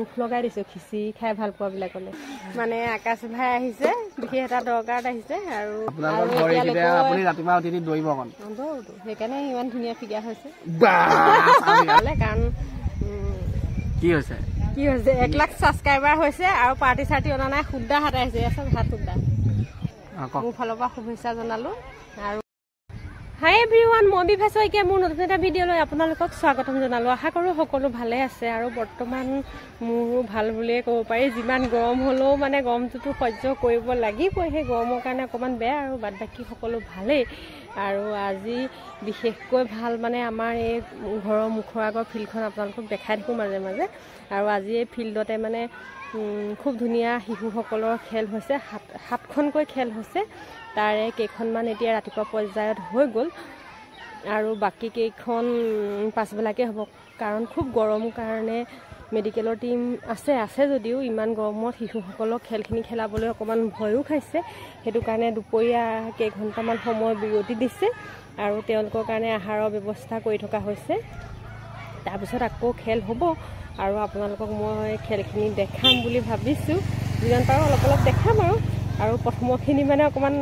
লোভ লগাই দিছোঁ খিচিৰি খাই ভাল পোৱাবিলাকলৈ মানে আকাশ ভাই আহিছে বিশেষ এটা দৰকাৰত আহিছে আৰু ৰাতিপুৱা উঠি দৌৰিব সেইকাৰণে ইমান ধুনীয়া ফিগাৰ হৈছে কাৰণ কি হৈছে 1 লাখ ছাবস্ক্ৰাইবাৰ হৈছে আৰু পাৰ্টি চাৰ্টি অনা নাই শুদ্ধা হাত আহিছে হাত শুদ্ধা মোৰ ফালৰ পৰা শুভেচ্ছা জনালোঁ আৰু হাই এভৰিৱান মই বিভা শইকীয়া মোৰ নতুন এটা ভিডিঅ'লৈ আপোনালোকক স্বাগতম জনালোঁ আশা কৰোঁ সকলো ভালে আছে আৰু বৰ্তমান মোৰো ভাল বুলিয়ে ক'ব পাৰি যিমান গৰম হ'লেও মানে গৰমটোতো সহ্য কৰিব লাগিবই সেই গৰমৰ কাৰণে অকণমান বেয়া আৰু বাদ বাকী সকলো ভালেই আৰু আজি বিশেষকৈ ভাল মানে আমাৰ এই ঘৰৰ মুখৰ আগৰ ফিল্ডখন আপোনালোকক দেখাই থাকোঁ মাজে মাজে আৰু আজি এই ফিল্ডতে মানে খুব ধুনীয়া শিশুসকলৰ খেল হৈছে 7খনকৈ খেল হৈছে তাৰে কেইখনমান এতিয়া ৰাতিপুৱা পৰ্যায়ত হৈ গ'ল আৰু বাকী কেইখন পাছবেলাকে হ'ব কাৰণ খুব গৰম কাৰণে মেডিকেলৰ টিম আছে যদিও ইমান গৰমত শিশুসকলক খেলখিনি খেলাবলৈ অকণমান ভয়ো খাইছে সেইটো কাৰণে দুপৰীয়া কেইঘণ্টামান সময় বিৰতি দিছে আৰু তেওঁলোকৰ কাৰণে আহাৰৰ ব্যৱস্থা কৰি থকা হৈছে তাৰপিছত আকৌ খেল হ'ব আৰু আপোনালোকক মই খেলখিনি দেখাম বুলি ভাবিছোঁ যিমান পাৰোঁ অলপ দেখাম আৰু প্ৰথমখিনি মানে অকণমান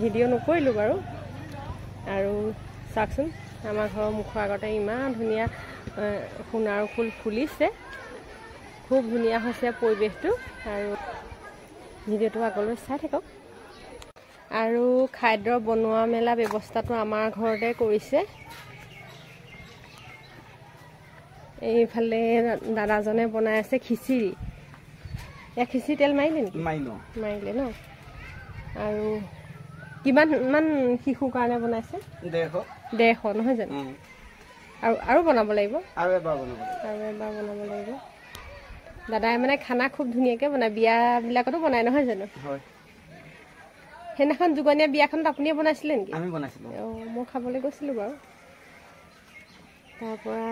ভিডিঅ' নকৰিলোঁ বাৰু আৰু চাওকচোন আমাৰ ঘৰৰ মুখৰ আগতে ইমান ধুনীয়া সোণাৰু ফুল ফুলিছে খুব ধুনীয়া হৈছে পৰিৱেশটো আৰু ভিডিঅ'টো আগলৈ চাই থাকক আৰু খাদ্য বনোৱা মেলা ব্যৱস্থাটো আমাৰ ঘৰতে কৰিছে এইফালে দাদাজনে বনাই আছে খিচিৰি খিচিৰি তেল মাৰিলে নেকি মাৰিলে ন আৰু কিমান শিশুৰ কাৰণে বনাইছে 150 নহয় জানো আৰু বনাব লাগিব আৰু এবাৰ বনাব লাগিব দাদাই মানে খানা খুব ধুনীয়াকৈ বনায় বিয়াবিলাকতো বনায় নহয় জানো সেইদিনাখন যুগনীয়া বিয়াখনত আপুনিয়ে বনাইছিলে নেকি আমি বনাইছিলোঁ মই খাবলৈ গৈছিলোঁ বাৰু তাৰপৰা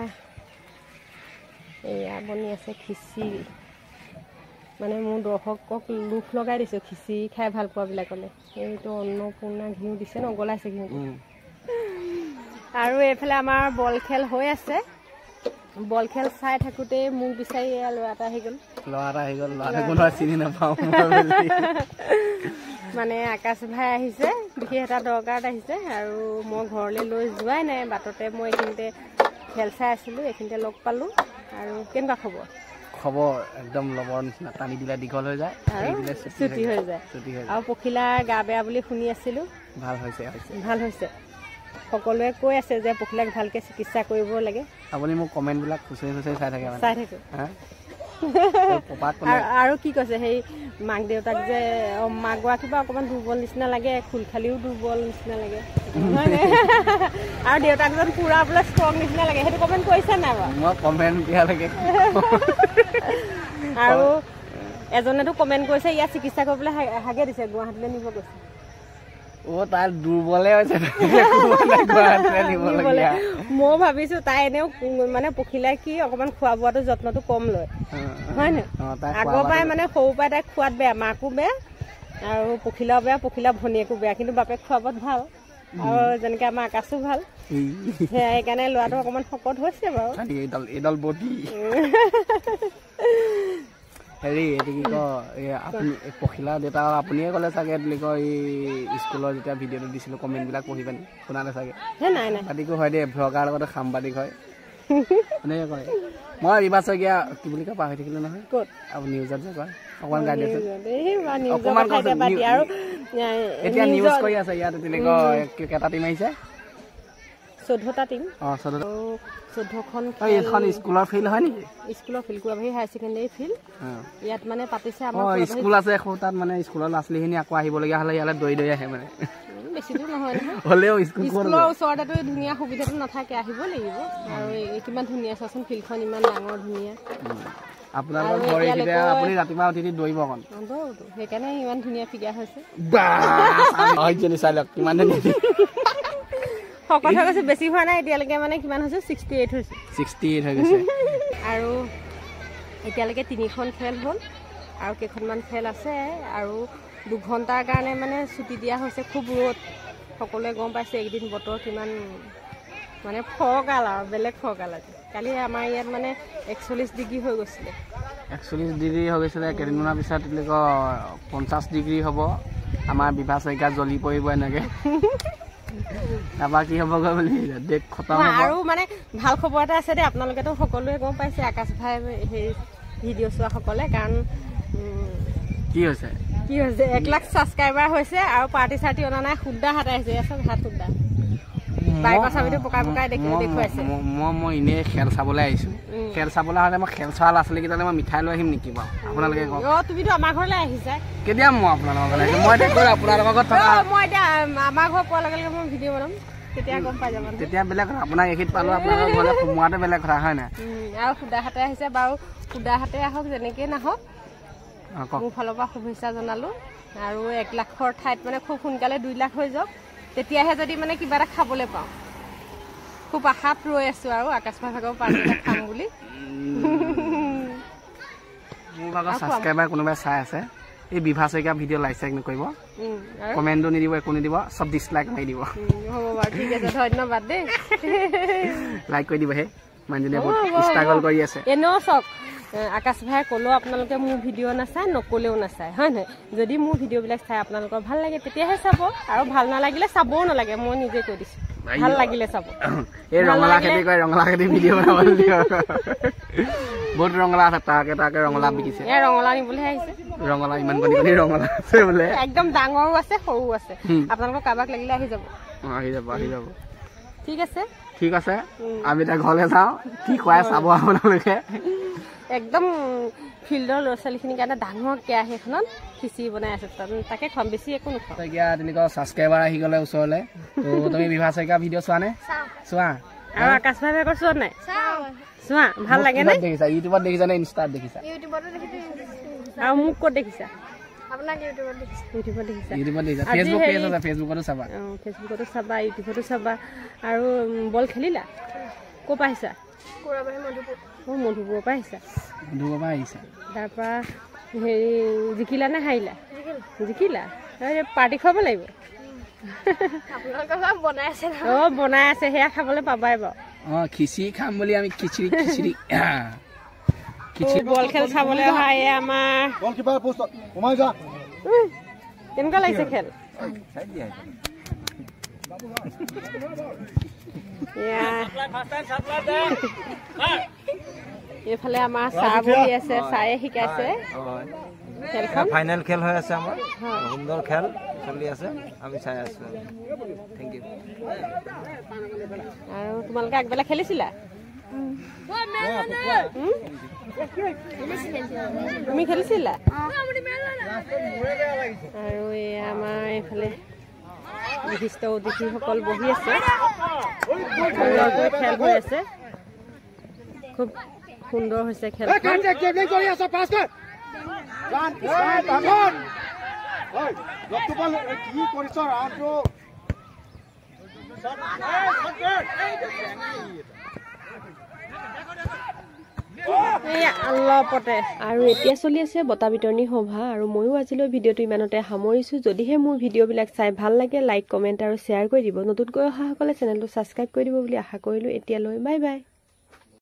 এয়া বনি আছে খিচিৰি মানে মোৰ দৰ্শকক লোভ লগাই দিছোঁ খিচিৰি খাই ভাল পোৱাবিলাকলৈ এইটো অন্নপূৰ্ণা ঘিউ দিছে নগলাইছে ঘিউটো আৰু এইফালে আমাৰ বল খেল হৈ আছে বল খেল চাই থাকোঁতে মোক বিচাৰি ল'ৰা এটা আহি গ'ল চিনি নাপাওঁ মানে আকাশ ভাই আহিছে বিশেষ এটা দৰকাৰত আহিছে আৰু মই ঘৰলৈ লৈ যোৱাই নাই বাটতে মই এইখিনিতে খেল চাই আছিলোঁ এইখিনিতে লগ পালোঁ আৰু কেনেকুৱা খবৰ একদম লবৰ নিচিনা টানি দিলে দীঘল হৈ যায় ছুটি হৈ যায় আৰু পখিলাৰ গা বেয়া বুলি শুনি আছিলোঁ ভাল হৈছে সকলোৱে কৈ আছে যে পখিলাক ভালকৈ চিকিৎসা কৰিব লাগে আপুনি মোক কমেণ্টবিলাক খুচৰি চাই থাকে আৰু কি কৈছে সেই মাক দেউতাক যে মাক গৰাকী বা অকণমান দুৰ্বল নিচিনা লাগে খোলখালিও দুৰ্বল নিচিনা লাগে আৰু দেউতাকজন পুৰা বোলে ষ্ট্ৰং নিচিনা লাগে সেইটো কমেণ্ট কৰিছে নাই বাৰু মই কমেণ্ট দিয়া লাগে আৰু এজনেতো কমেণ্ট কৰিছে ইয়াত চিকিৎসা কৰিবলৈ হাগে দিছে গুৱাহাটীলৈ নিব গৈছে তাই দুৰ্বলে হৈছে মই ভাবিছো তাই এনেও মানে পখিলাই কি অকমান খোৱা বোৱাটো যত্নটো কম লয় হয় নে আগৰ পৰাই মানে সৰু পৰাই তাইক খোৱাত বেয়া মাকো বেয়া আৰু পখিলাও বেয়া পখিলা ভনীয়েকো বেয়া কিন্তু বাপেক খোৱা বোৱাত ভাল আৰু যেনেকে আমাৰ আকাশো ভাল সেইকাৰণে ল'ৰাটো অকমান শকত হৈছে বাৰু হেৰি এইটো কি কয় আপুনি পখিলা দেউতা আপুনিয়ে ক'লে চাগে বুলি কয় এই স্কুলৰ যেতিয়া ভিডিঅ'টো দিছিলোঁ কমেণ্টবিলাক পঢ়ি পানি শুনালে চাগে সাংবাদিকো হয় দেই ভ্লগাৰ লগতে সাংবাদিক হয় এনেকৈ কয় মই ৰিবা শইকীয়া কি বুলি কয় পাহৰি থাকিলোঁ নহয় ক'ত আপুনি নিউজত যে কয় অকণমান গাই দিছে এতিয়া নিউজ কৰি আছে ইয়াত তেনেকৈ কেইটা টিম আহিছে 14টা টিম 14খন এইখন স্কুলৰ ফিল্ড হয় নেকি স্কুলৰ ফিল্ড কুৰাবাহী হায়াৰ ছেকেণ্ডেৰী ফিল্ড ইয়াত মানে পাতিছে আমাৰ স্কুল আছে তাত মানে স্কুলৰ ল'ৰা ছোৱালীখিনি আকৌ আহিবলগীয়া হ'লে ইয়ালৈ দৌৰি আহে মানে বেছি দূৰ নহয় হ'লেও স্কুলৰ ওচৰতেতো ধুনীয়া সুবিধাটো নাথাকে আহিব লাগিব আৰু কিমান ধুনীয়া চাচোন ফিল্ডখন ইমান ডাঙৰ ধুনীয়া আপুনি ৰাতিপুৱা উঠি দৌৰিব সেইকাৰণে ইমান ধুনীয়া ফিগাৰ হৈছে শকত হৈ গৈছে বেছি হোৱা নাই এতিয়ালৈকে মানে কিমান হৈছে 68 হৈছে 68 হৈ গৈছে আৰু এতিয়ালৈকে 3খন খেল হ'ল আৰু কেইখনমান খেল আছে আৰু 2 ঘণ্টাৰ কাৰণে মানে ছুটি দিয়া হৈছে খুব ৰ'দ সকলোৱে গম পাইছে এইকেইদিন বতৰ কিমান মানে ফৰকাল আৰু বেলেগ ফৰকাল আজি কালি আমাৰ ইয়াত মানে 41 ডিগ্ৰী হৈ গৈছিলে 41 ডিগ্ৰী হৈ গৈছিলে কেইদিনমানৰ পিছত 50 ডিগ্ৰী হ'ব আমাৰ বিভা শইকীয়া জ্বলি পৰিব এনেকৈ তাৰপৰা কি হ'বগৈ বুলি ডেট খতম হ'ব আৰু মানে ভাল খবৰ এটা আছে দেই আপোনালোকেতো সকলোৱে গম পাইছে আকাশ ভাই হেৰি ভিডিঅ' চোৱাসকলে কাৰণ কি হৈছে 1 লাখ ছাবস্ক্ৰাইবাৰ হৈছে আৰু পাৰ্টি চাৰ্টি অনা নাই শুদ্ধা হাত আহিছে চব হাত শুদ্ধা বাইকৰ চাবিটো পকাই পকাই দেখুৱাইছে মই এনেই খেল চাবলৈ আহিছোঁ খেল চাবলৈ হ'লে মই খেল চোৱা ল'ৰা ছোৱালীকেইটালৈ মই মিঠাই লৈ আহিম নেকি বাৰু আপোনালোকে কওক তুমিতো আমাৰ ঘৰলৈ আহিছা কেতিয়া মই আপোনালোকৰ ঘৰলৈ আহিছোঁ মই এতিয়া আপোনালোকৰ ঘৰত থকা মই এতিয়া আমাৰ ঘৰ পোৱাৰ লগে লগে মই ভিডিঅ' বনাম তেতিয়া গম পাই যাব তেতিয়া বেলেগ কথা আপোনাক এইখিনিত পালোঁ আপোনালোকৰ ঘৰলৈ সোমোৱাটো বেলেগ কথা হয় নাই আৰু শুদা হাতে আহিছে বাৰু শুদা হাতে আহক যেনেকৈ নাহক মোৰ ফালৰ পৰা শুভেচ্ছা জনালোঁ আৰু 1 লাখৰ ঠাইত মানে খুব সোনকালে 2 লাখ হৈ যাওক তেতিয়াহে যদি মানে কিবা এটা খাবলৈ পাওঁ খুব আশাত ৰৈ আছোঁ আৰু আকাশ ভাগৰ পাৰ্টি এটা খাম বুলি মোৰ ভাগৰ ছাবস্ক্ৰাইবাৰ কোনোবাই চাই আছে এই বিভা শইকীয়া ভিডিঅ' লাইক চাইক নকৰিব কমেণ্টো নিদিব একো নিদিব চব ডিছলাইক মাৰি দিব হ'ব বাৰু ঠিক আছে ধন্যবাদ দেই লাইক কৰি দিব হে মানুহজনীয়ে বহুত ষ্ট্ৰাগল কৰি আছে এনেও চাওক আকাশ ভাই ক'লেও আপোনালোকে মোৰ ভিডিঅ' নাচায় নক'লেও নাচায় হয় নহয় যদি মোৰ ভিডিঅ'বিলাক চাই আপোনালোকৰ ভাল লাগে তেতিয়াহে চাব আৰু ভাল নালাগিলে চাবও নালাগে মই নিজে কৈ দিছোঁ ভাল লাগিলে চাব এই ৰঙালাও খেতি কৰে ৰঙালাও খেতি ভিডিঅ' বনাবলৈ দিয়ক বহুত ৰঙালাও আছে তাকে ৰঙালাও বিকিছে ৰঙালাও নিবলৈহে আহিছে ৰঙালাও ইমান কণী ৰঙালাও আছে বোলে একদম ডাঙৰো আছে সৰুও আছে আপোনালোকৰ কাৰোবাক লাগিলে আহি যাব ঠিক আছে আমি এতিয়া ঘৰলৈ যাওঁ কি খুৱাই চাব আপোনালোকে একদম ফিল্ডৰ ল'ৰা ছোৱালীখিনিৰ কাৰণে ডাঙৰ কেৰাহী এখনত খিচিৰি বনাই আছে তাকে খুৱাম বেছি একো নোখোৱা এতিয়া তেনেকুৱা ছাবস্ক্ৰাইবাৰ আহি গ'লে ওচৰলৈ তুমি বিভা শইকীয়া ভিডিঅ' চোৱা নে চোৱা আৰু আকাশ ভাই ভাগৰ চোৱা নাই চোৱা ভাল লাগে নে দেখিছা ইউটিউবত দেখিছা নে ইনষ্টাত দেখিছা আৰু মোক ক'ত দেখিছা ফেচবুকতো চাবা ইউটিউবতো চাবা আৰু বল খেলিলা ক'ৰ পৰা আহিছা মধুপুৰৰ পৰা আহিছা তাৰপৰা হেৰি জিকিলা নে হাৰিলা জিকিলা পাৰ্টি খুৱাব লাগিব বনাই আছে সেয়া খাবলৈ পাবাই বাৰু খিচিৰি খাম বুলি আমি খিচিৰি বল খেল চাবলৈ অহা এই আমাৰ কেনেকুৱা লাগিছে খেল এইফালে আমাৰ চাহ বহি আছে চাহে শিকাইছে ফাইনেল খেল হৈ আছে আমাৰ সুন্দৰ খেল চলি আছে আমি চাই আছো থেংক ইউ আৰু তোমালোকে আগবেলা খেলিছিলা তুমি খেলিছিলা আৰু এই আমাৰ এইফালে বিশিষ্ট অতিথিসকল বহি আছে খেল হৈ আছে খুব সুন্দৰ হৈছে খেল আৰু এতিয়া চলি আছে বঁটা বিতৰণী সভা আৰু ময়ো আজিলৈ ভিডিঅ'টো ইমানতে সামৰিছোঁ যদিহে মোৰ ভিডিঅ'বিলাক চাই ভাল লাগে লাইক কমেণ্ট আৰু শ্বেয়াৰ কৰি দিব নতুনকৈ অহাসকলে চেনেলটো ছাবস্ক্ৰাইব কৰি দিব বুলি আশা কৰিলোঁ এতিয়ালৈ বাই বাই